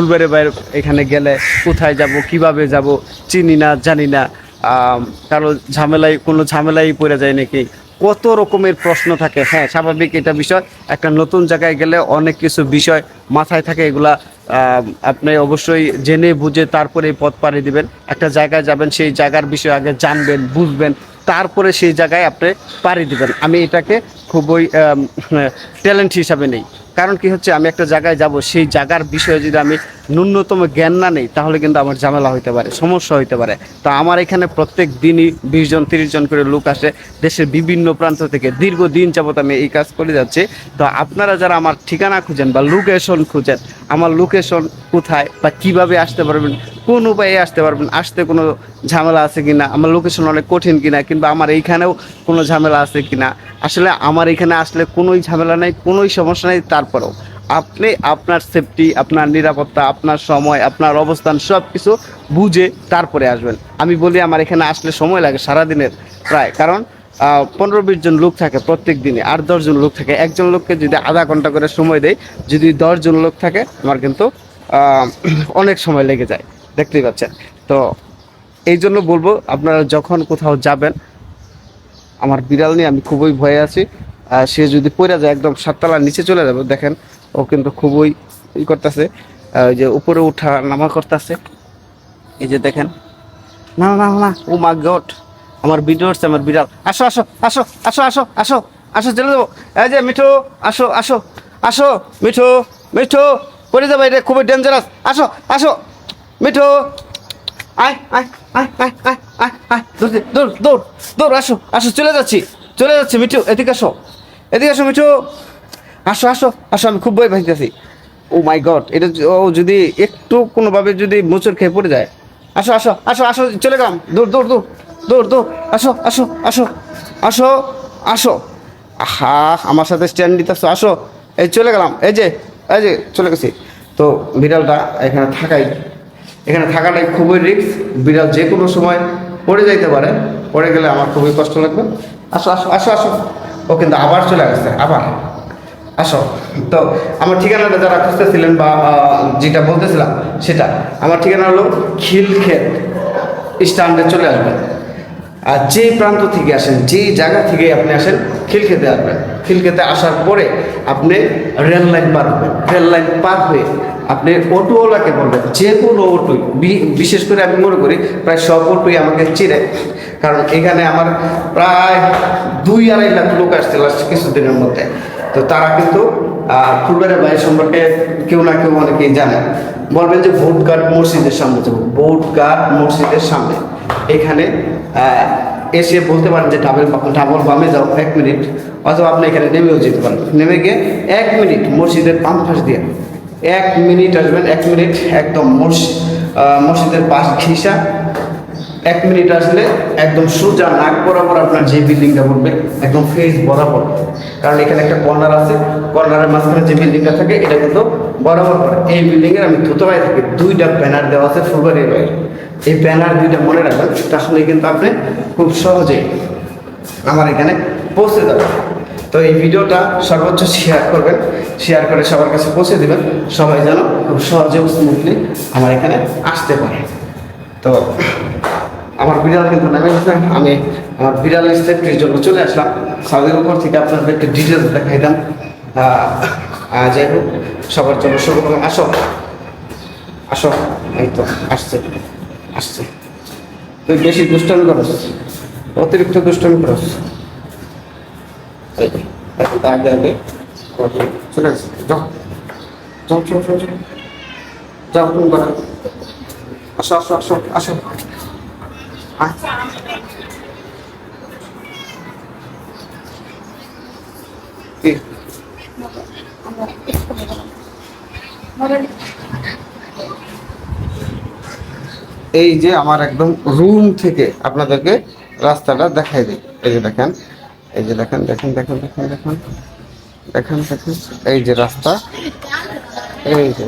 ফুলবাড়ি বাইরে এখানে গেলে কোথায় যাব, কিভাবে যাব, চিনি না, জানি না, কারো কোনো ঝামেলাই পড়ে যায় নাকি, কত রকমের প্রশ্ন থাকে। হ্যাঁ, স্বাভাবিক, এটা বিষয়। একটা নতুন জায়গায় গেলে অনেক কিছু বিষয় মাথায় থাকে, এগুলা আপনি অবশ্যই জেনে বুঝে তারপরে পথ পাড়ি দিবেন। একটা জায়গায় যাবেন, সেই জায়গার বিষয়ে আগে জানবেন, বুঝবেন, তারপরে সেই জায়গায় আপনি পাড়ি দিবেন। আমি এটাকে খুবই ট্যালেন্ট হিসাবে নেই। কারণ কি হচ্ছে, আমি একটা জায়গায় যাব, সেই জায়গার বিষয়ে যদি আমি ন্যূনতম জ্ঞান না নেই, তাহলে কিন্তু আমার ঝামেলা হইতে পারে, সমস্যা হইতে পারে। তো আমার এখানে প্রত্যেক দিনই 20 জন 30 জন করে লোক আসে দেশের বিভিন্ন প্রান্ত থেকে। দীর্ঘদিন যাবত আমি এই কাজ করে যাচ্ছি। তো আপনারা যারা আমার ঠিকানা খুঁজেন বা লোকেশন খুঁজেন, আমার লোকেশন কোথায় বা কিভাবে আসতে পারবেন, কোন উপায়ে আসতে পারবেন, আসতে কোনো ঝামেলা আছে কিনা, আমার লোকেশন অনেক কঠিন কিনা, কিংবা আমার এইখানেও কোনো ঝামেলা আছে কিনা, আসলে আমার এখানে আসলে কোনোই ঝামেলা নেই, কোনোই সমস্যা নেই। তারপরেও আপনি আপনার সেফটি, আপনার নিরাপত্তা, আপনার সময়, আপনার অবস্থান সব কিছু বুঝে তারপরে আসবেন। আমি বলি আমার এখানে আসলে সময় লাগে সারাদিনের প্রায়, কারণ 15-20 জন লোক থাকে প্রত্যেক দিনে, 8-10 জন লোক থাকে। একজন লোককে যদি আধা ঘন্টা করে সময় দেয়, যদি 10 জন লোক থাকে, আমার কিন্তু অনেক সময় লেগে যায়, দেখতেই পাচ্ছেন। তো এই জন্য বলবো, আপনারা যখন কোথাও যাবেন, আমার বিড়াল নিয়ে আমি খুবই ভয়ে আছি। সে যদি পড়ে যায়, একদম 7 তলার নিচে চলে যাবে। দেখেন, ও কিন্তু খুবই করতেছে, ওই যে উপরে উঠা নামা করতেছে। এই যে দেখেন, না না না, ও মা গড, আমার ভিডিও হচ্ছে, আমার বিড়াল। আসো আসো আসো আসো আসো আসো আসো, চলে যাবো। এই যে মিঠু, আসো আসো আসো, মিঠু মিঠু, পড়ে যাবে, এটা খুবই ডেঞ্জারাস। আসো আসো মিঠু, আয় আয় আয় আয় আয় আয় আয়, দৌড় দৌড় দৌড় দৌড়, আসো আসো, চলে যাচ্ছি চলে যাচ্ছি। মিঠু, এদিকে আসো, এদিকে আসো মিঠু, আসো আসো আসো, আমি খুব ভয় পাইতেছি। ও মাই গড, এটা ও যদি একটু কোনোভাবে যদি মোচড় খেয়ে পড়ে যায়। আসো আসো আসো আসো, চলে গেলাম, দৌড় দৌড় দৌড় দৌড় দৌড়, আসো আসো আসো আসো আসো। হা, আমার সাথে স্ট্যান্ড দিতেছো, আসো। এই চলে গেলাম, এই যে চলে গেছি। তো বিড়ালটা এখানে থাকাটাই খুবই রিস্ক। বিড়াল যে কোনো সময় পড়ে যাইতে পারে, পড়ে গেলে আমার খুবই কষ্ট লাগবে। আসো আসো আসো আসো, ও কিন্তু আবার চলে গেছে, আবার আসো। তো আমার ঠিকানাটা যারা খুঁজতেছিলেন বা যেটা বলতেছিলাম, সেটা আমার ঠিকানা হলো খিলক্ষেত স্ট্যান্ডে চলে আসবেন। আর যে প্রান্ত থেকে আসেন, যে জায়গা থেকে আপনি আসেন, খিলক্ষেতে আসবেন। খিলক্ষেতে আসার পরে আপনি রেল লাইন পার হবেন। রেল লাইন পার হয়ে আপনি অটোওয়ালাকে বলবেন, যে কোনো অটোই, বিশেষ করে আমি মনে করি প্রায় সব অটোই আমাকে চিনে। কারণ এখানে আমার প্রায় 2-2.5 লাখ লোক আসছে লাস্ট কিছুদিনের মধ্যে। তো তারা কিন্তু ফুলবাড়ির বাড়ি সম্পর্কে কেউ না কেউ অনেকেই জানেন। বলবেন যে ভোটঘাট মসজিদের সামনে যাবো, ভোটঘাট মসজিদের সামনে, এখানে এসে বলতে পারেন যে ডাবল বামে যাও 1 মিনিট, অথবা আপনি এখানে নেমেও যেতে পারেন। নেমে গিয়ে 1 মিনিট মসজিদের বাম পাশ দিয়ে 1 মিনিট আসবেন। 1 মিনিট একদম মসজিদের পাশ ঘিসা 1 মিনিট আসলে একদম সোজা নাক বরাবর আপনার যে বিল্ডিংটা পড়বে, একদম ফেস বরাবর। কারণ এখানে একটা কর্নার আছে, কর্নারের মাঝখানে যে বিল্ডিংটা থাকে, এটা কিন্তু বরাবর পড়ে। এই বিল্ডিংয়ের আমি ধুতোবাই থাকি, 2টা ব্যানার দেওয়া আছে ফুলবাড়ির বাইরে। এই ব্যানার 2টা মনে রাখবেন, তাহলে কিন্তু আপনি খুব সহজেই আমার এখানে পৌঁছে যাবেন। তো এই ভিডিওটা সর্বোচ্চ শেয়ার করবেন, শেয়ার করে সবার কাছে পৌঁছে দেবেন, সবাই যেন খুব সহজে স্মুথলি আমার এখানে আসতে পারে। তো আমার বিড়াল কিন্তু নেমে গেছে, আমি আমার বিড়ালের সেফটির জন্য চলে আসলাম। সাউদির উপর থেকে আপনাদের একটু ডিটেলস দেখাইতাম। যাই হোক, সবার জন্য শুভকামনা। আসো আসো, এই তো আসছে আসছে। তুই বেশি দুষ্টামি করস, অতিরিক্ত দুষ্টামি করস। আগে আগে চলে আসছে, যাও যাও যাও যাও যাও, তুমি করো। আসো আসো আসো আসো, এই যে আমার একদম রুম থেকে আপনাদেরকে রাস্তাটা দেখাই দিই। এই যে দেখেন, এই যে দেখেন দেখেন দেখেন দেখেন দেখেন দেখেন দেখেন, এই যে রাস্তা, এই যে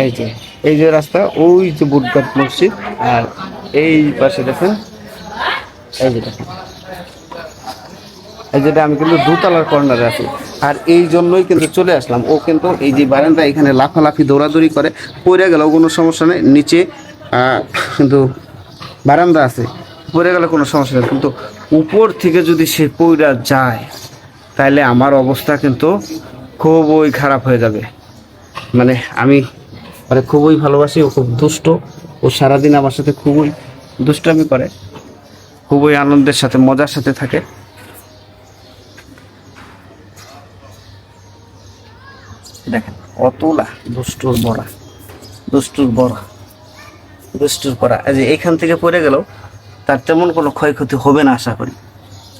এই যে এই যে রাস্তা, ওই যে বুটঘাট মসজিদ, আর এই পাশে দেখেন, এই যে দেখেন, এই যেটা আমি কিন্তু 2তলার কর্নারে আছি। আর এই জন্যই কিন্তু চলে আসলাম। ও কিন্তু এই যে বারান্দা এখানে লাফালাফি দৌড়াদৌড়ি করে, পড়ে গেলেও কোনো সমস্যা নেই, নিচে কিন্তু বারান্দা আছে, পড়ে গেলে কোনো সমস্যা নেই। কিন্তু উপর থেকে যদি সে পড়ে যায় তাহলে আমার অবস্থা কিন্তু খুবই খারাপ হয়ে যাবে। মানে আমি খুবই ভালোবাসি, ও খুব দুষ্ট, ও সারাদিন আমার সাথে খুবই দুষ্টামি করে, খুবই আনন্দের সাথে মজার সাথে থাকে। দেখেন অতলা দুষ্টুর বড়া, দুষ্টুর বড়া, দুষ্টুর পড়া। এই যে এখান থেকে পড়ে গেল তার তেমন কোনো ক্ষয়ক্ষতি হবে না আশা করি,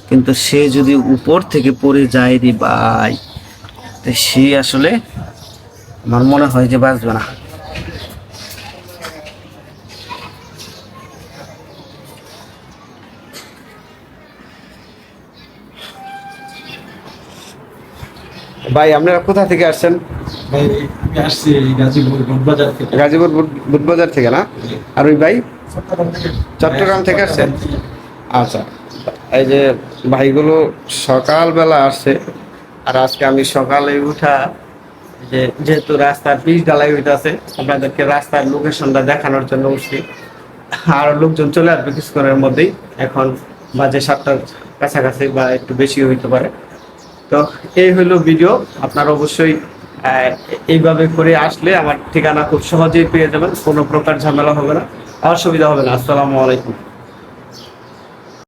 কিন্তু সে যদি উপর থেকে পড়ে যায় রে ভাই, তো সে আসলে আমার মনে হয় যে বাঁচবে না। ভাই আপনারা কোথা থেকে আসছেন? ভাই আমি আসছি গাজীপুর বুটবাজার থেকে। গাজীপুর বুটবাজার থেকে না? আর ওই ভাই চট্টগ্রাম থেকে আসছেন? আচ্ছা, এই যে ভাইগুলো সকালবেলা আসছে, আর আজকে আমি সকালে উঠা যেহেতু রাস্তার পিচ ঢালাই হইতেছে, আপনাদেরকে রাস্তার লোকেশনটা দেখানোর জন্য উঠছি। আর লোকজন চলে আসবে কিছুক্ষণের মধ্যেই, এখন বাজে 7টার কাছাকাছি বা একটু বেশি হইতে পারে। তো এই হলো ভিডিও। আপনারা অবশ্যই এইভাবে করে আসলে আমার ঠিকানা খুব সহজেই পেয়ে যাবেন, কোনো প্রকার ঝামেলা হবে না, অসুবিধা হবে না। আসসালামু আলাইকুম।